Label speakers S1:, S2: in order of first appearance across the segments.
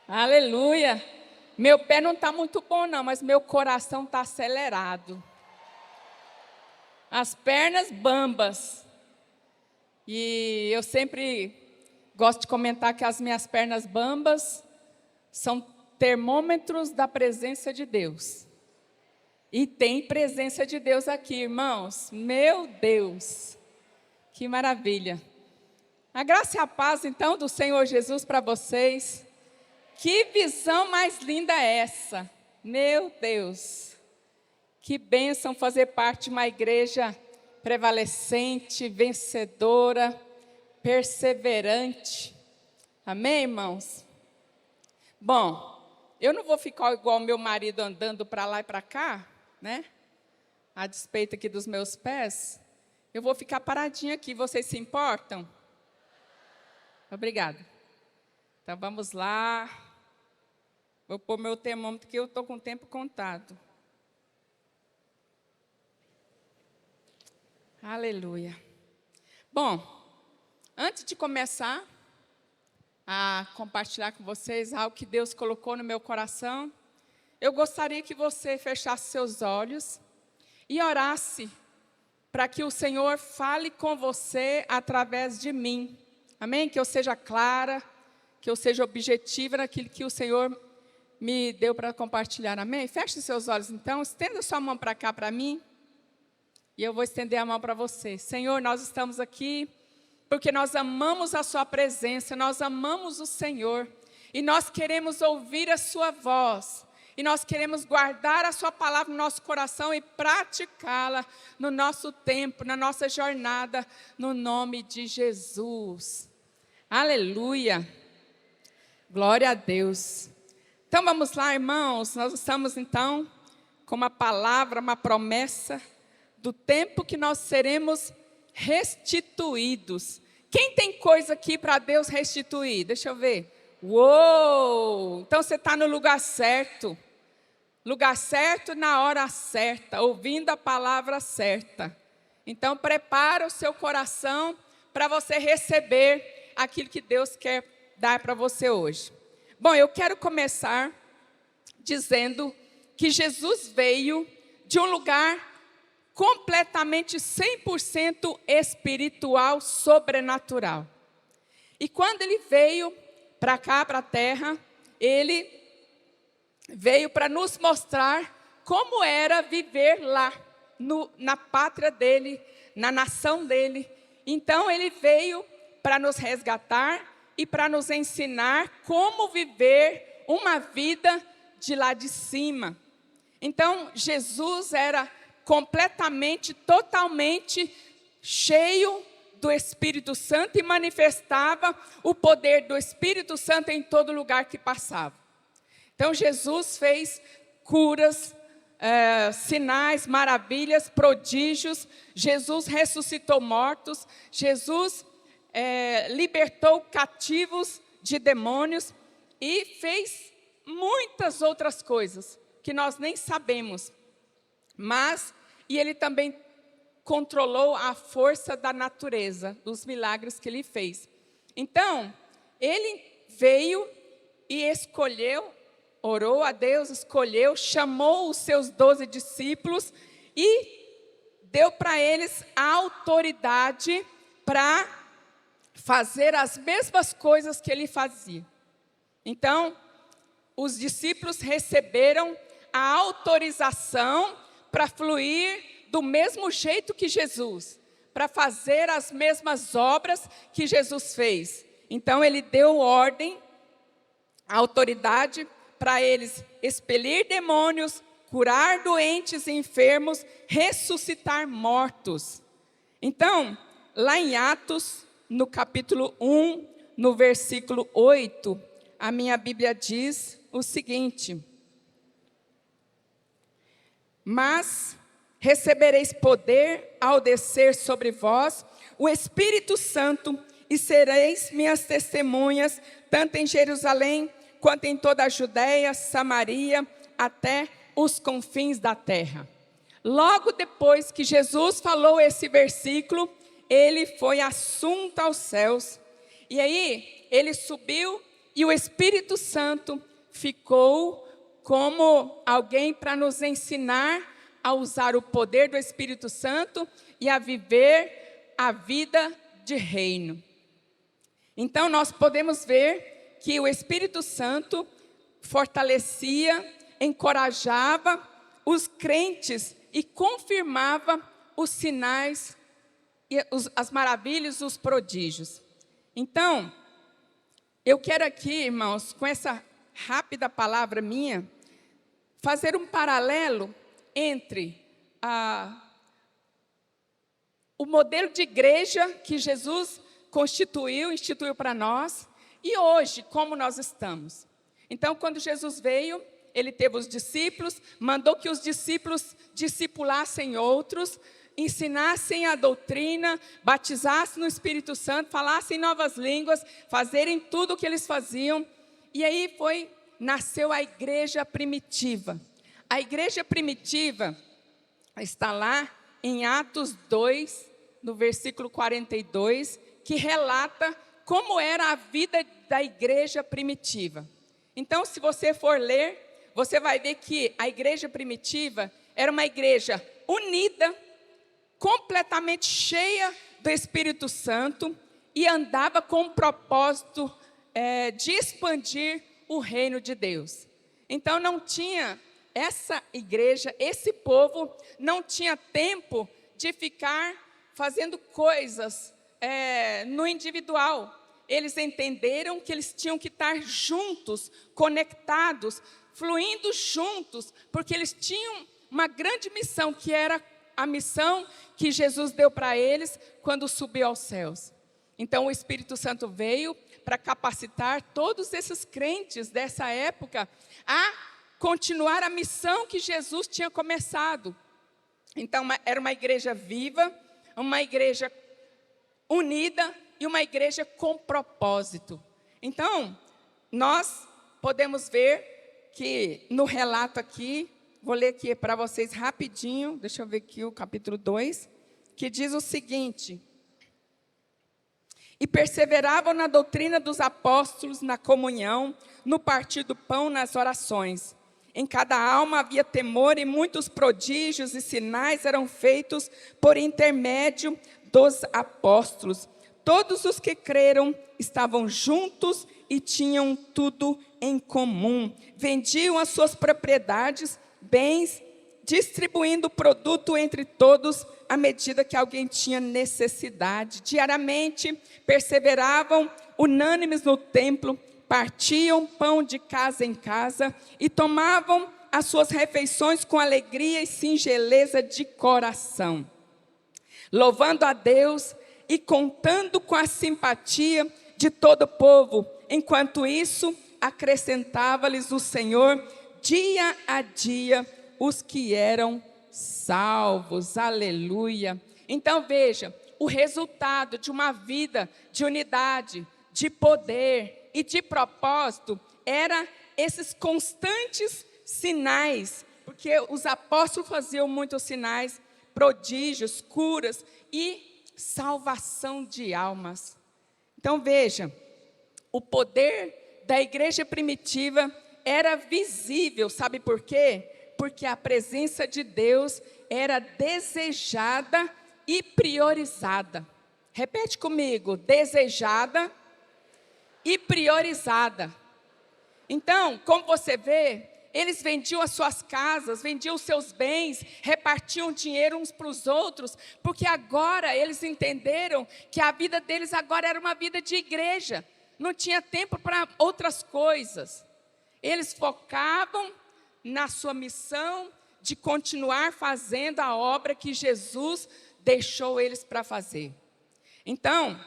S1: Aleluia. Meu pé não está muito bom não, mas meu coração está acelerado. As pernas bambas. E eu sempre gosto de comentar que as minhas pernas bambas são termômetros da presença de Deus. E tem presença de Deus aqui, irmãos. Meu Deus, que maravilha. A graça e a paz, então, do Senhor Jesus para vocês. Que visão mais linda é essa? Meu Deus, que bênção fazer parte de uma igreja prevalecente, vencedora, perseverante. Amém, irmãos? Bom, eu não vou ficar igual meu marido andando para lá e para cá, né? A despeito aqui dos meus pés. Eu vou ficar paradinha aqui, vocês se importam? Obrigada. Então vamos lá. Vou pôr meu termômetro que eu estou com o tempo contado. Aleluia. Bom, antes de começar a compartilhar com vocês algo que Deus colocou no meu coração, eu gostaria que você fechasse seus olhos e orasse para que o Senhor fale com você através de mim. Amém? Que eu seja clara, que eu seja objetiva naquilo que o Senhor me deu para compartilhar. Amém? Feche seus olhos então, estenda sua mão para cá para mim. E eu vou estender a mão para você. Senhor, nós estamos aqui porque nós amamos a sua presença, nós amamos o Senhor. E nós queremos ouvir a sua voz. E nós queremos guardar a sua palavra no nosso coração e praticá-la no nosso tempo, na nossa jornada, no nome de Jesus. Aleluia. Glória a Deus. Então vamos lá, irmãos. Nós estamos então com uma palavra, uma promessa do tempo que nós seremos restituídos. Quem tem coisa aqui para Deus restituir? Deixa eu ver. Uou! Então você está no lugar certo. Lugar certo na hora certa, ouvindo a palavra certa. Então prepara o seu coração para você receber aquilo que Deus quer dar para você hoje. Bom, eu quero começar dizendo que Jesus veio de um lugar completamente 100% espiritual, sobrenatural. E quando ele veio para cá, para a terra, ele veio para nos mostrar como era viver lá, na pátria dele, na nação dele. Então ele veio para nos resgatar e para nos ensinar como viver uma vida de lá de cima. Então Jesus era completamente, totalmente cheio do Espírito Santo e manifestava o poder do Espírito Santo em todo lugar que passava. Então Jesus fez curas, sinais, maravilhas, prodígios. Jesus ressuscitou mortos. Jesus libertou cativos de demônios e fez muitas outras coisas que nós nem sabemos. E ele também controlou a força da natureza, dos milagres que ele fez. Então, ele veio e escolheu, orou a Deus, escolheu, chamou os seus 12 discípulos e deu para eles a autoridade para fazer as mesmas coisas que ele fazia. Então, os discípulos receberam a autorização para fluir do mesmo jeito que Jesus, para fazer as mesmas obras que Jesus fez. Então ele deu ordem, autoridade para eles expelir demônios, curar doentes e enfermos, ressuscitar mortos. Então, lá em Atos, no capítulo 1, no versículo 8, a minha Bíblia diz o seguinte: mas recebereis poder ao descer sobre vós o Espírito Santo e sereis minhas testemunhas, tanto em Jerusalém quanto em toda a Judéia, Samaria, até os confins da terra. Logo depois que Jesus falou esse versículo, ele foi assunto aos céus. E aí ele subiu E o Espírito Santo ficou como alguém para nos ensinar a usar o poder do Espírito Santo e a viver a vida de reino. Então, nós podemos ver que o Espírito Santo fortalecia, encorajava os crentes e confirmava os sinais, as maravilhas, os prodígios. Então, eu quero aqui, irmãos, com essa rápida palavra minha, fazer um paralelo entre o modelo de igreja que Jesus instituiu para nós, e hoje, como nós estamos. Então, quando Jesus veio, ele teve os discípulos, mandou que os discípulos discipulassem outros, ensinassem a doutrina, batizassem no Espírito Santo, falassem novas línguas, fazerem tudo o que eles faziam. E aí nasceu a igreja primitiva. A igreja primitiva está lá em Atos 2, no versículo 42, que relata como era a vida da igreja primitiva. Então, se você for ler, você vai ver que a igreja primitiva era uma igreja unida, completamente cheia do Espírito Santo, e andava com o propósito de expandir o reino de Deus. Então, não tinha essa igreja, esse povo, não tinha tempo de ficar fazendo coisas no individual. Eles entenderam que eles tinham que estar juntos, conectados, fluindo juntos, porque eles tinham uma grande missão, que era a missão que Jesus deu para eles quando subiu aos céus. Então, o Espírito Santo veio para capacitar todos esses crentes dessa época a continuar a missão que Jesus tinha começado. Então, era uma igreja viva, uma igreja unida e uma igreja com propósito. Então, nós podemos ver que no relato aqui, vou ler aqui para vocês rapidinho, deixa eu ver aqui o capítulo 2, que diz o seguinte: e perseveravam na doutrina dos apóstolos, na comunhão, no partir do pão, nas orações. Em cada alma havia temor, e muitos prodígios e sinais eram feitos por intermédio dos apóstolos. Todos os que creram estavam juntos e tinham tudo em comum. Vendiam as suas propriedades, bens, distribuindo o produto entre todos à medida que alguém tinha necessidade. Diariamente perseveravam unânimes no templo, partiam pão de casa em casa e tomavam as suas refeições com alegria e singeleza de coração, louvando a Deus e contando com a simpatia de todo o povo. Enquanto isso, acrescentava-lhes o Senhor dia a dia os que eram salvos. Aleluia. Então veja, o resultado de uma vida de unidade, de poder e de propósito era esses constantes sinais, porque os apóstolos faziam muitos sinais, prodígios, curas e salvação de almas. Então veja, o poder da igreja primitiva era visível, sabe por quê? Porque a presença de Deus era desejada e priorizada. Repete comigo: desejada e priorizada. Então, como você vê, eles vendiam as suas casas, vendiam os seus bens, repartiam dinheiro uns para os outros, porque agora eles entenderam que a vida deles agora era uma vida de igreja, não tinha tempo para outras coisas. Eles focavam na sua missão de continuar fazendo a obra que Jesus deixou eles para fazer. Então,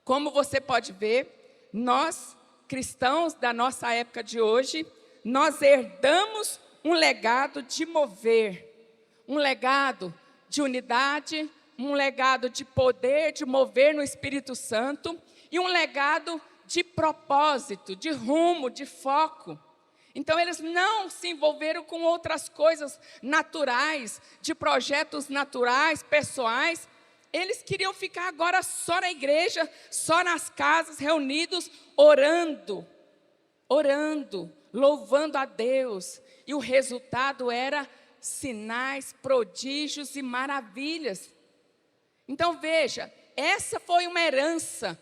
S1: como você pode ver, nós, cristãos da nossa época de hoje, nós herdamos um legado de mover, um legado de unidade, um legado de poder, de mover no Espírito Santo, e um legado de propósito, de rumo, de foco. Então, eles não se envolveram com outras coisas naturais, de projetos naturais, pessoais. Eles queriam ficar agora só na igreja, só nas casas, reunidos, orando, orando, louvando a Deus. E o resultado era sinais, prodígios e maravilhas. Então veja, essa foi uma herança,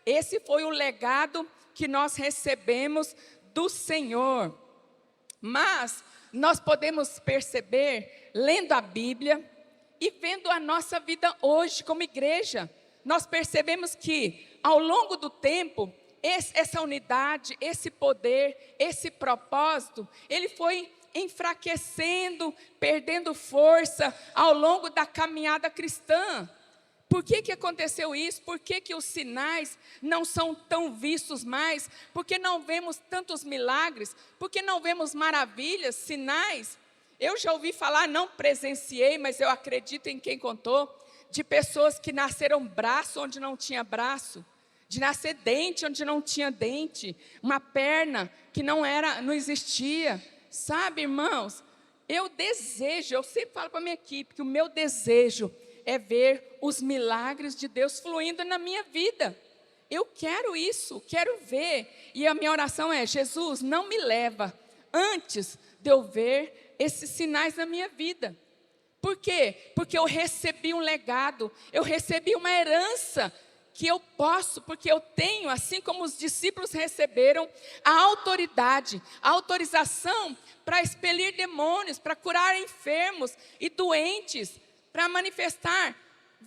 S1: esse foi o legado que nós recebemos do Senhor. Mas nós podemos perceber, lendo a Bíblia e vendo a nossa vida hoje como igreja, nós percebemos que ao longo do tempo, essa unidade, esse poder, esse propósito, ele foi enfraquecendo, perdendo força ao longo da caminhada cristã. Por que aconteceu isso? Por que os sinais não são tão vistos mais? Por que não vemos tantos milagres? Por que não vemos maravilhas, sinais? Eu já ouvi falar, não presenciei, mas eu acredito em quem contou, de pessoas que nasceram braço onde não tinha braço, de nascer dente onde não tinha dente, uma perna que não existia. Sabe, irmãos, eu sempre falo para a minha equipe que o meu desejo é ver os milagres de Deus fluindo na minha vida. Eu quero isso, quero ver. E a minha oração é: Jesus, não me leva antes de eu ver esses sinais na minha vida. Por quê? Porque eu recebi um legado, eu recebi uma herança que eu posso, porque eu tenho, assim como os discípulos receberam, a autoridade, a autorização para expelir demônios, para curar enfermos e doentes, para manifestar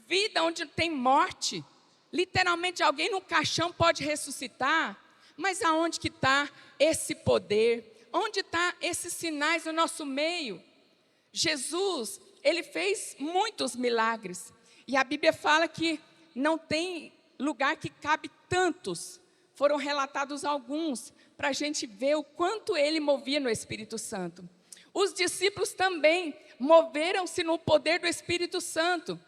S1: vida onde tem morte. Literalmente alguém no caixão pode ressuscitar, mas aonde que está esse poder? Onde estão esses sinais no nosso meio? Jesus, ele fez muitos milagres, e a Bíblia fala que não tem lugar que cabe tantos. Foram relatados alguns, para a gente ver o quanto ele movia no Espírito Santo. Os discípulos também moveram-se no poder do Espírito Santo.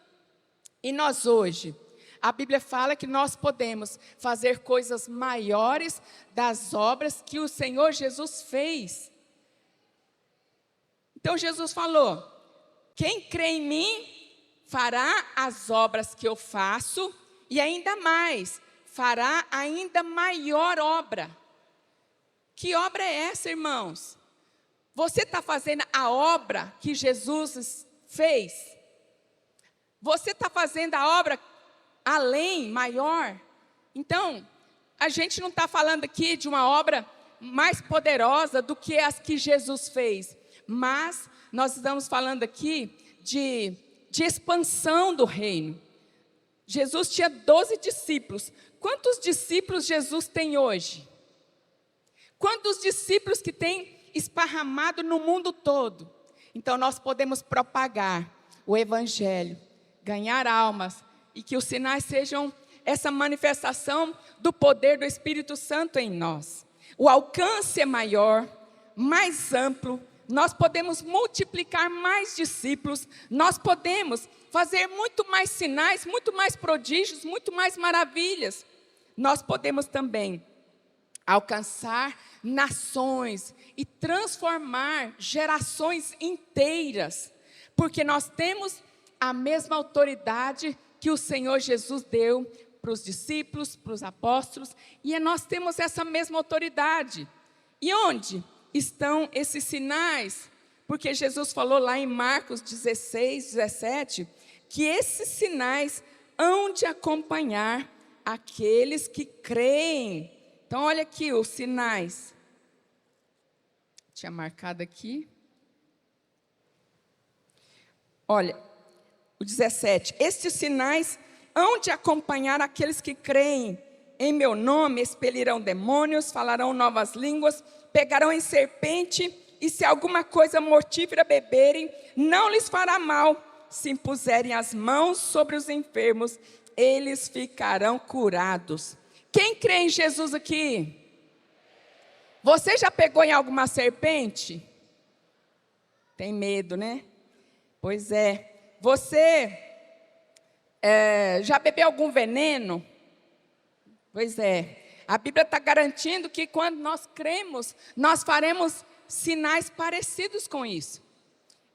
S1: E nós hoje, a Bíblia fala que nós podemos fazer coisas maiores das obras que o Senhor Jesus fez. Então Jesus falou: quem crê em mim fará as obras que eu faço, e ainda mais, fará ainda maior obra. Que obra é essa, irmãos? Você está fazendo a obra que Jesus fez? Você está fazendo a obra além, maior? Então, a gente não está falando aqui de uma obra mais poderosa do que as que Jesus fez, mas nós estamos falando aqui de expansão do reino. Jesus tinha 12 discípulos. Quantos discípulos Jesus tem hoje? Quantos discípulos que tem esparramado no mundo todo? Então nós podemos propagar o Evangelho, ganhar almas, e que os sinais sejam essa manifestação do poder do Espírito Santo em nós. O alcance é maior, mais amplo, nós podemos multiplicar mais discípulos, nós podemos fazer muito mais sinais, muito mais prodígios, muito mais maravilhas. Nós podemos também alcançar nações e transformar gerações inteiras, porque nós temos a mesma autoridade que o Senhor Jesus deu para os discípulos, para os apóstolos, e nós temos essa mesma autoridade. E onde estão esses sinais? Porque Jesus falou lá em Marcos 16, 17, que esses sinais hão de acompanhar aqueles que creem. Então olha aqui os sinais. Tinha marcado aqui. Olha, o 17. Estes sinais hão de acompanhar aqueles que creem. Em meu nome expelirão demônios, falarão novas línguas, pegarão em serpente, e se alguma coisa mortífera beberem, não lhes fará mal. Se impuserem as mãos sobre os enfermos, eles ficarão curados. Quem crê em Jesus aqui? Você já pegou em alguma serpente? Tem medo, né? Pois é. Você já bebeu algum veneno? Pois é. A Bíblia está garantindo que quando nós cremos, nós faremos sinais parecidos com isso.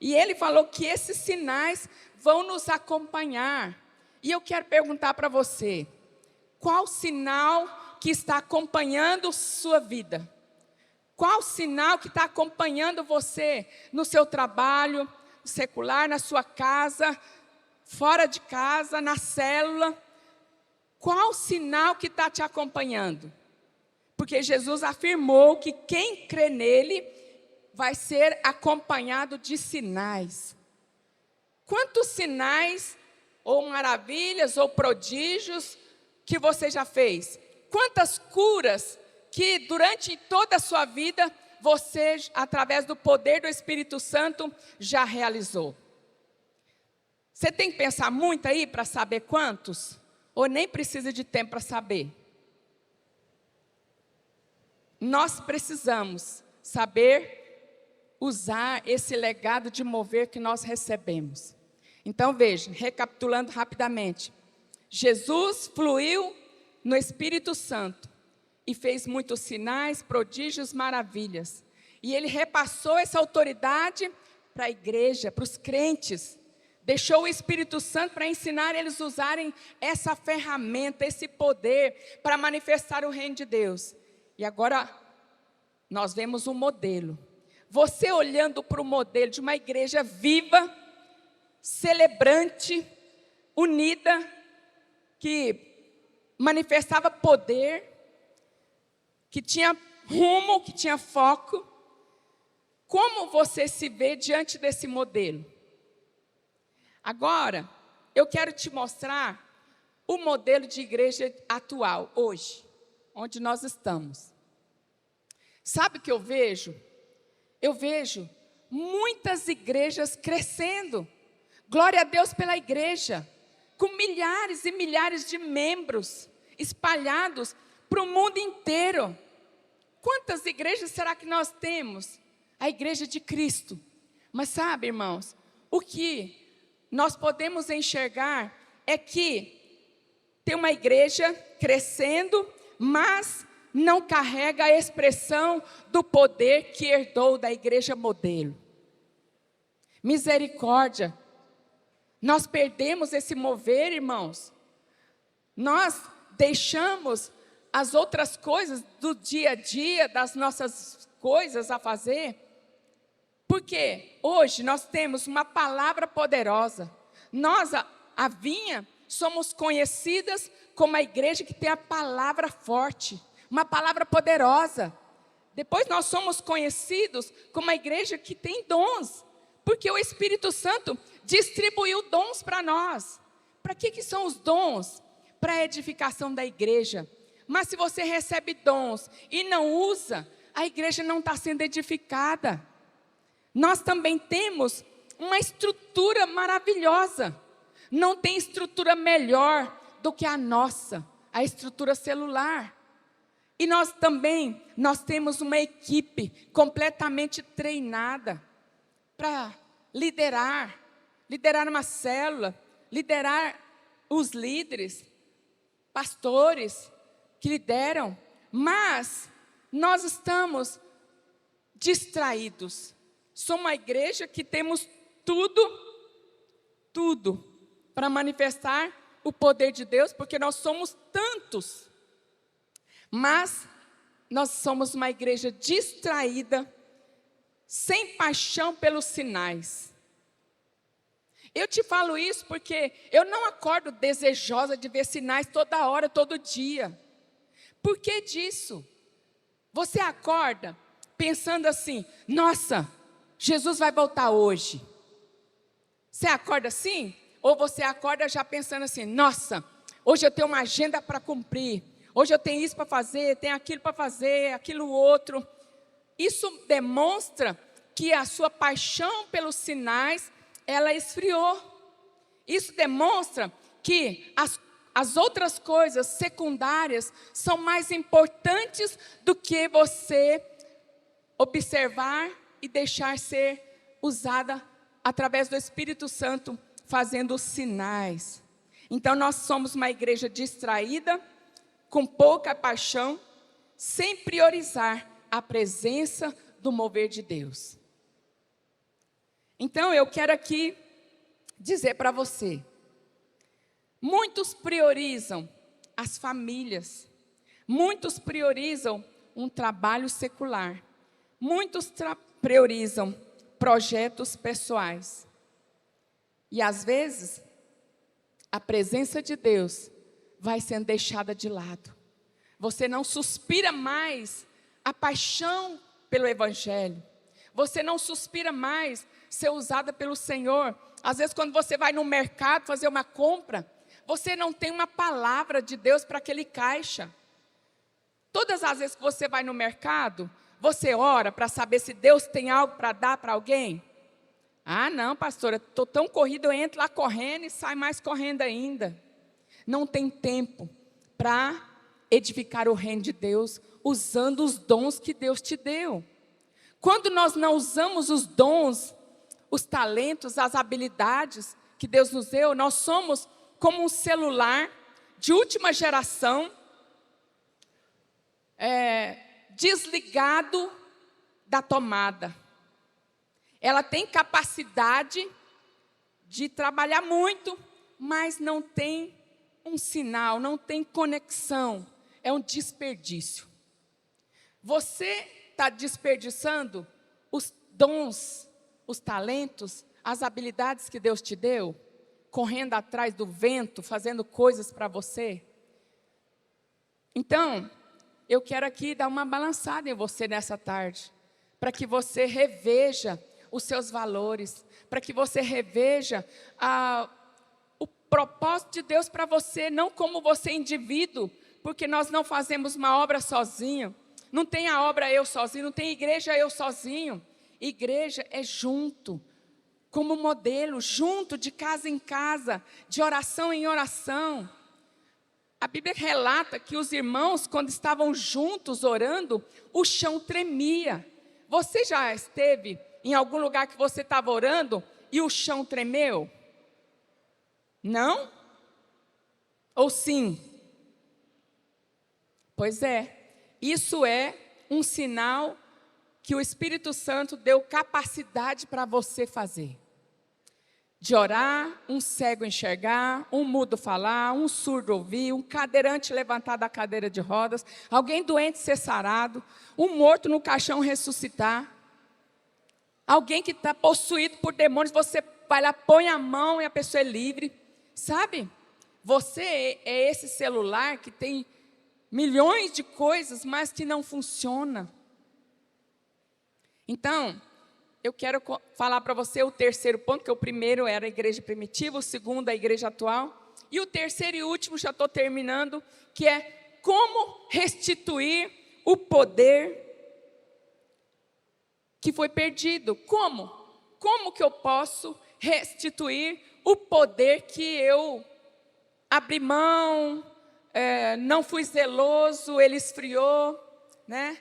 S1: E ele falou que esses sinais vão nos acompanhar. E eu quero perguntar para você: qual sinal que está acompanhando sua vida? Qual sinal que está acompanhando você no seu trabalho secular, na sua casa, fora de casa, na célula? Qual sinal que está te acompanhando? Porque Jesus afirmou que quem crê nele vai ser acompanhado de sinais. Quantos sinais, ou maravilhas, ou prodígios que você já fez? Quantas curas que durante toda a sua vida você, através do poder do Espírito Santo, já realizou? Você tem que pensar muito aí para saber quantos? Ou nem precisa de tempo para saber? Nós precisamos saber usar esse legado de mover que nós recebemos. Então veja, recapitulando rapidamente. Jesus fluiu no Espírito Santo e fez muitos sinais, prodígios, maravilhas. E ele repassou essa autoridade para a igreja, para os crentes. Deixou o Espírito Santo para ensinar eles a usarem essa ferramenta, esse poder para manifestar o reino de Deus. E agora nós vemos um modelo. Você olhando para o modelo de uma igreja viva, celebrante, unida, que manifestava poder, que tinha rumo, que tinha foco. Como você se vê diante desse modelo? Agora, eu quero te mostrar o modelo de igreja atual, hoje, onde nós estamos. Sabe o que eu vejo? Eu vejo muitas igrejas crescendo. Glória a Deus pela igreja, com milhares e milhares de membros espalhados para o mundo inteiro. Quantas igrejas será que nós temos? A igreja de Cristo. Mas sabe, irmãos, o que nós podemos enxergar é que tem uma igreja crescendo, mas não carrega a expressão do poder que herdou da igreja modelo. Misericórdia. Nós perdemos esse mover, irmãos. Nós deixamos as outras coisas do dia a dia, das nossas coisas a fazer. Porque hoje nós temos uma palavra poderosa. Nós, a Vinha, somos conhecidas como a igreja que tem a palavra forte, uma palavra poderosa. Depois nós somos conhecidos como a igreja que tem dons, porque o Espírito Santo distribuiu dons para nós. Para que são os dons? Para a edificação da igreja. Mas se você recebe dons e não usa, a igreja não está sendo edificada. Nós também temos uma estrutura maravilhosa. Não tem estrutura melhor do que a nossa, a estrutura celular. E nós temos uma equipe completamente treinada para liderar uma célula, liderar os líderes, pastores que lideram. Mas nós estamos distraídos. Somos uma igreja que temos tudo para manifestar o poder de Deus, porque nós somos tantos. Mas nós somos uma igreja distraída, sem paixão pelos sinais. Eu te falo isso porque eu não acordo desejosa de ver sinais toda hora, todo dia. Por que disso? Você acorda pensando assim: nossa, Jesus vai voltar hoje. Você acorda assim? Ou você acorda já pensando assim: nossa, hoje eu tenho uma agenda para cumprir. Hoje eu tenho isso para fazer, tenho aquilo para fazer, aquilo outro. Isso demonstra que a sua paixão pelos sinais, ela esfriou. Isso demonstra que as outras coisas secundárias são mais importantes do que você observar e deixar ser usada através do Espírito Santo, fazendo os sinais. Então nós somos uma igreja distraída, com pouca paixão, sem priorizar a presença do mover de Deus. Então eu quero aqui dizer para você, muitos priorizam as famílias, Muitos priorizam um trabalho secular. Muitos priorizam projetos pessoais. E às vezes, a presença de Deus vai sendo deixada de lado. Você não suspira mais a paixão pelo Evangelho. Você não suspira mais ser usada pelo Senhor. Às vezes, quando você vai no mercado fazer uma compra, você não tem uma palavra de Deus para aquele caixa. Todas as vezes que você vai no mercado, você ora para saber se Deus tem algo para dar para alguém? Ah, não, pastora, estou tão corrido, eu entro lá correndo e saio mais correndo ainda. Não tem tempo para edificar o reino de Deus usando os dons que Deus te deu. Quando nós não usamos os dons, os talentos, as habilidades que Deus nos deu, nós somos como um celular de última geração, desligado da tomada. Ela tem capacidade de trabalhar muito, mas não tem um sinal, não tem conexão. É um desperdício. Você está desperdiçando os dons, os talentos, as habilidades que Deus te deu, correndo atrás do vento, fazendo coisas para você? Então, eu quero aqui dar uma balançada em você nessa tarde, para que você reveja os seus valores, para que você reveja o propósito de Deus para você, não como você indivíduo, porque nós não fazemos uma obra sozinho. Não tem a obra eu sozinho, não tem igreja eu sozinho. Igreja é junto, como modelo, junto, de casa em casa, de oração em oração. A Bíblia relata que os irmãos, quando estavam juntos orando, o chão tremia. Você já esteve em algum lugar que você estava orando e o chão tremeu? Não? Ou sim? Pois é. Isso é um sinal que o Espírito Santo deu capacidade para você fazer. De orar, um cego enxergar, um mudo falar, um surdo ouvir, um cadeirante levantar da cadeira de rodas, alguém doente ser sarado, um morto no caixão ressuscitar, alguém que está possuído por demônios, você vai lá, põe a mão e a pessoa é livre. Sabe? Você é esse celular que tem milhões de coisas, mas que não funciona. Então, eu quero falar para você o terceiro ponto, que o primeiro era a igreja primitiva, o segundo a igreja atual, e o terceiro e último, já estou terminando, que é como restituir o poder que foi perdido. Como? Como que eu posso restituir o poder que eu abri mão, não fui zeloso, ele esfriou, né?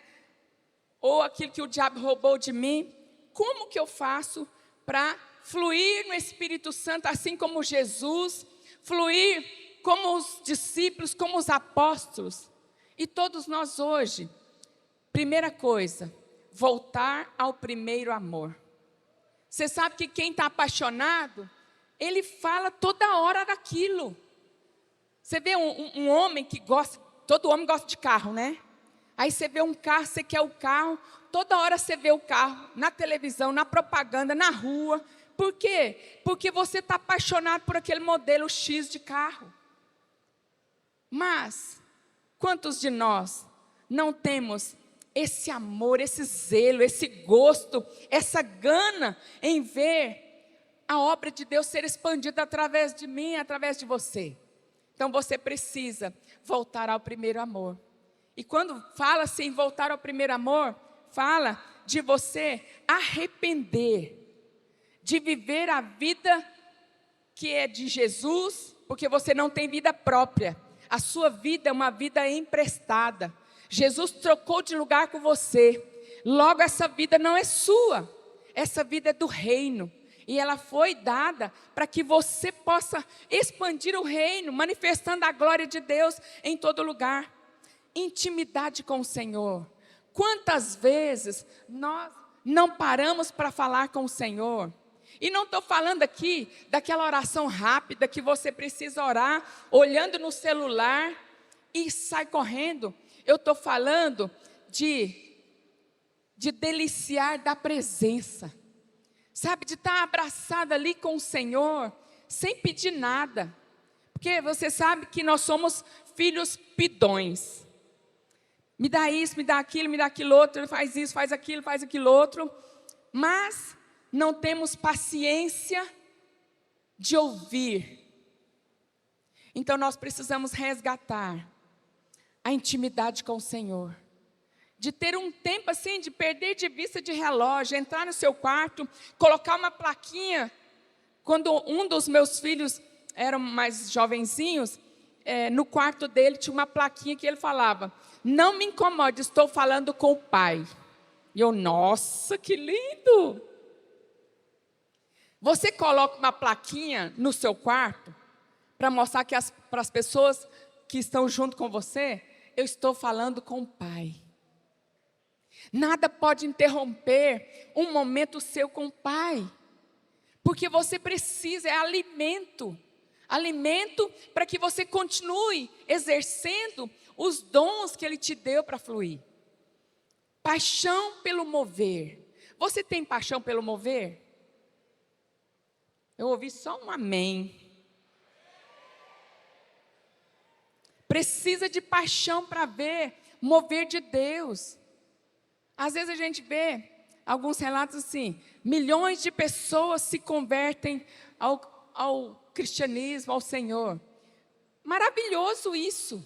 S1: Ou aquilo que o diabo roubou de mim? Como que eu faço para fluir no Espírito Santo, assim como Jesus, fluir como os discípulos, como os apóstolos, e todos nós hoje? Primeira coisa, voltar ao primeiro amor. Você sabe que quem está apaixonado, ele fala toda hora daquilo. Você vê um homem que gosta, todo homem gosta de carro, né? Aí você vê um carro, você quer o carro, toda hora você vê o carro, na televisão, na propaganda, na rua. Por quê? Porque você está apaixonado por aquele modelo X de carro. Mas, quantos de nós não temos esse amor, esse zelo, esse gosto, essa gana em ver a obra de Deus ser expandida através de mim, através de você? Então você precisa voltar ao primeiro amor. E quando fala assim, voltar ao primeiro amor, fala de você arrepender, de viver a vida que é de Jesus, porque você não tem vida própria. A sua vida é uma vida emprestada. Jesus trocou de lugar com você. Logo, essa vida não é sua. Essa vida é do reino. E ela foi dada para que você possa expandir o reino, manifestando a glória de Deus em todo lugar. Intimidade com o Senhor. Quantas vezes nós não paramos para falar com o Senhor? E não estou falando aqui daquela oração rápida que você precisa orar, olhando no celular e sai correndo. Eu estou falando de deliciar da presença. Sabe, de estar abraçada ali com o Senhor, sem pedir nada. Porque você sabe que nós somos filhos pidões. Me dá isso, me dá aquilo outro, faz isso, faz aquilo outro. Mas não temos paciência de ouvir. Então nós precisamos resgatar a intimidade com o Senhor. De ter um tempo assim, de perder de vista de relógio, entrar no seu quarto, colocar uma plaquinha. Quando um dos meus filhos eram mais jovenzinhos, no quarto dele tinha uma plaquinha que ele falava: não me incomode, estou falando com o pai. E eu, nossa, que lindo! Você coloca uma plaquinha no seu quarto para mostrar que para as pessoas que estão junto com você, eu estou falando com o pai. Nada pode interromper um momento seu com o pai. Porque você precisa, é alimento. Alimento para que você continue exercendo os dons que Ele te deu para fluir. Paixão pelo mover. Você tem paixão pelo mover? Eu ouvi só um amém. Precisa de paixão para ver mover de Deus. Às vezes a gente vê alguns relatos assim: milhões de pessoas se convertem ao cristianismo, ao Senhor. Maravilhoso isso.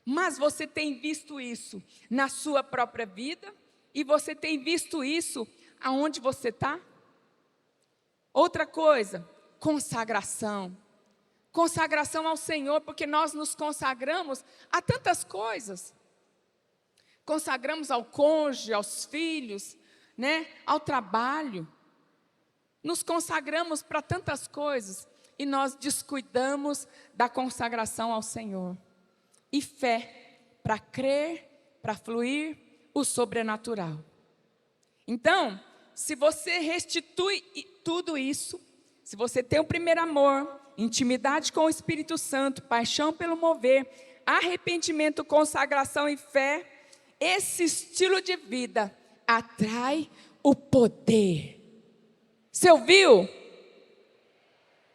S1: Mas você tem visto isso na sua própria vida? E você tem visto isso aonde você está? Outra coisa, consagração. Consagração ao Senhor, porque nós nos consagramos a tantas coisas. Consagramos ao cônjuge, aos filhos, né? Ao trabalho. Nos consagramos para tantas coisas e nós descuidamos da consagração ao Senhor. E fé, para crer, para fluir o sobrenatural. Então, se você restitui tudo isso, se você tem o primeiro amor, intimidade com o Espírito Santo, paixão pelo mover, arrependimento, consagração e fé, esse estilo de vida atrai o poder. Você ouviu?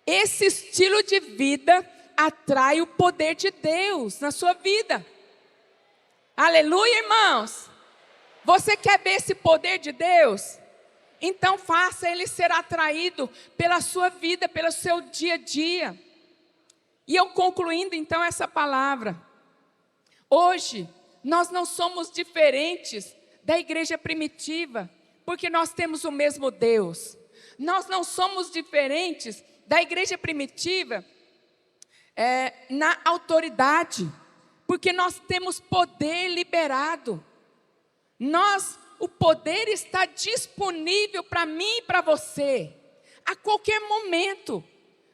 S1: Esse estilo de vida atrai o poder de Deus na sua vida. Aleluia, irmãos. Você quer ver esse poder de Deus? Então faça ele ser atraído pela sua vida, pelo seu dia a dia. E eu concluindo então essa palavra. Hoje, nós não somos diferentes da igreja primitiva, porque nós temos o mesmo Deus. Nós não somos diferentes da igreja primitiva na autoridade, porque nós temos poder liberado. O poder está disponível para mim e para você. A qualquer momento,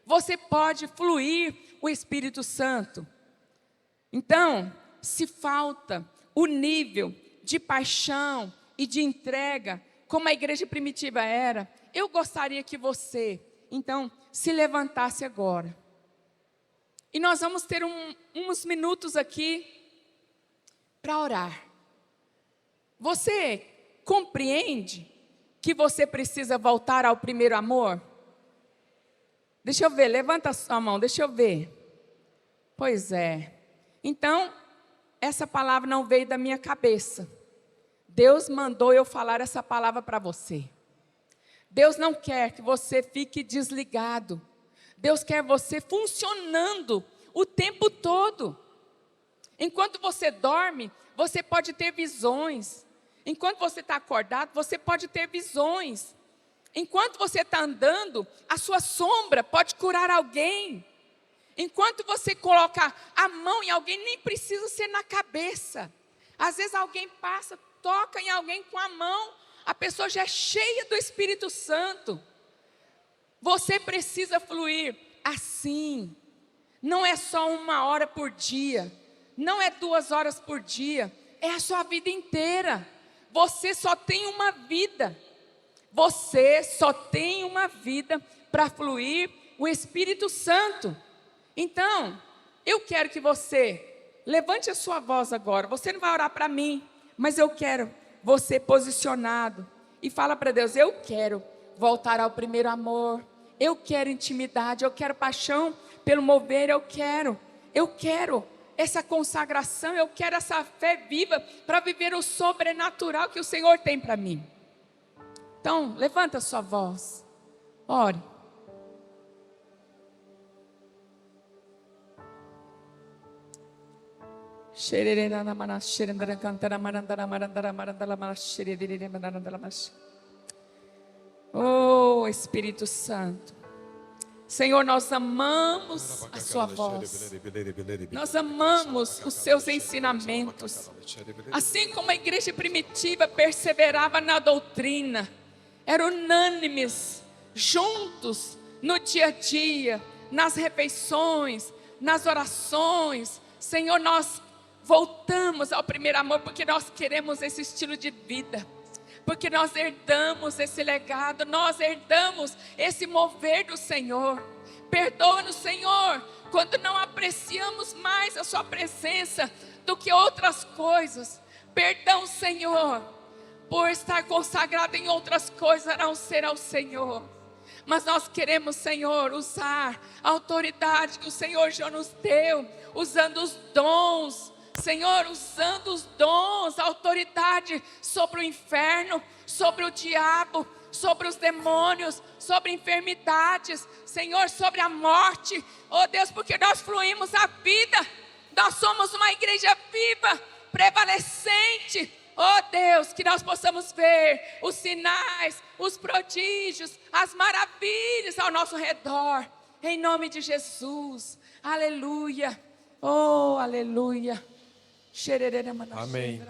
S1: você pode fluir o Espírito Santo. Então, se falta o nível de paixão e de entrega, como a igreja primitiva era, eu gostaria que você, então, se levantasse agora. E nós vamos ter uns minutos aqui para orar. Você compreende que você precisa voltar ao primeiro amor? Deixa eu ver, levanta a sua mão, deixa eu ver. Pois é. Então, essa palavra não veio da minha cabeça. Deus mandou eu falar essa palavra para você. Deus não quer que você fique desligado. Deus quer você funcionando o tempo todo. Enquanto você dorme, você pode ter visões. Enquanto você está acordado, você pode ter visões. Enquanto você está andando, a sua sombra pode curar alguém. Enquanto você coloca a mão em alguém, nem precisa ser na cabeça. Às vezes alguém passa, toca em alguém com a mão, a pessoa já é cheia do Espírito Santo. Você precisa fluir assim. Não é só 1 hora por dia, não é 2 horas por dia, é a sua vida inteira. Você só tem uma vida. Você só tem uma vida para fluir o Espírito Santo. Então, eu quero que você levante a sua voz agora. Você não vai orar para mim, mas eu quero você posicionado. E fala para Deus: eu quero voltar ao primeiro amor. Eu quero intimidade, eu quero paixão pelo mover, eu quero essa consagração, eu quero essa fé viva para viver o sobrenatural que o Senhor tem para mim. Então, levanta a sua voz, ore. Oh, Espírito Santo, Senhor, nós amamos a sua voz, nós amamos os seus ensinamentos. Assim como a igreja primitiva perseverava na doutrina, eram unânimes, juntos, no dia a dia, nas refeições, nas orações. Senhor, nós voltamos ao primeiro amor, porque nós queremos esse estilo de vida, porque nós herdamos esse legado, nós herdamos esse mover do Senhor. Perdoa-nos, Senhor, quando não apreciamos mais a sua presença do que outras coisas. Perdão, Senhor, por estar consagrado em outras coisas a não ser ao Senhor. Mas nós queremos, Senhor, usar a autoridade que o Senhor já nos deu, usando os dons, Senhor, usando os dons, a autoridade sobre o inferno, sobre o diabo, sobre os demônios, sobre enfermidades, Senhor, sobre a morte. Oh Deus, porque nós fluímos a vida, nós somos uma igreja viva, prevalecente. Oh Deus, que nós possamos ver os sinais, os prodígios, as maravilhas ao nosso redor, em nome de Jesus. Aleluia. Oh, aleluia.
S2: Amém.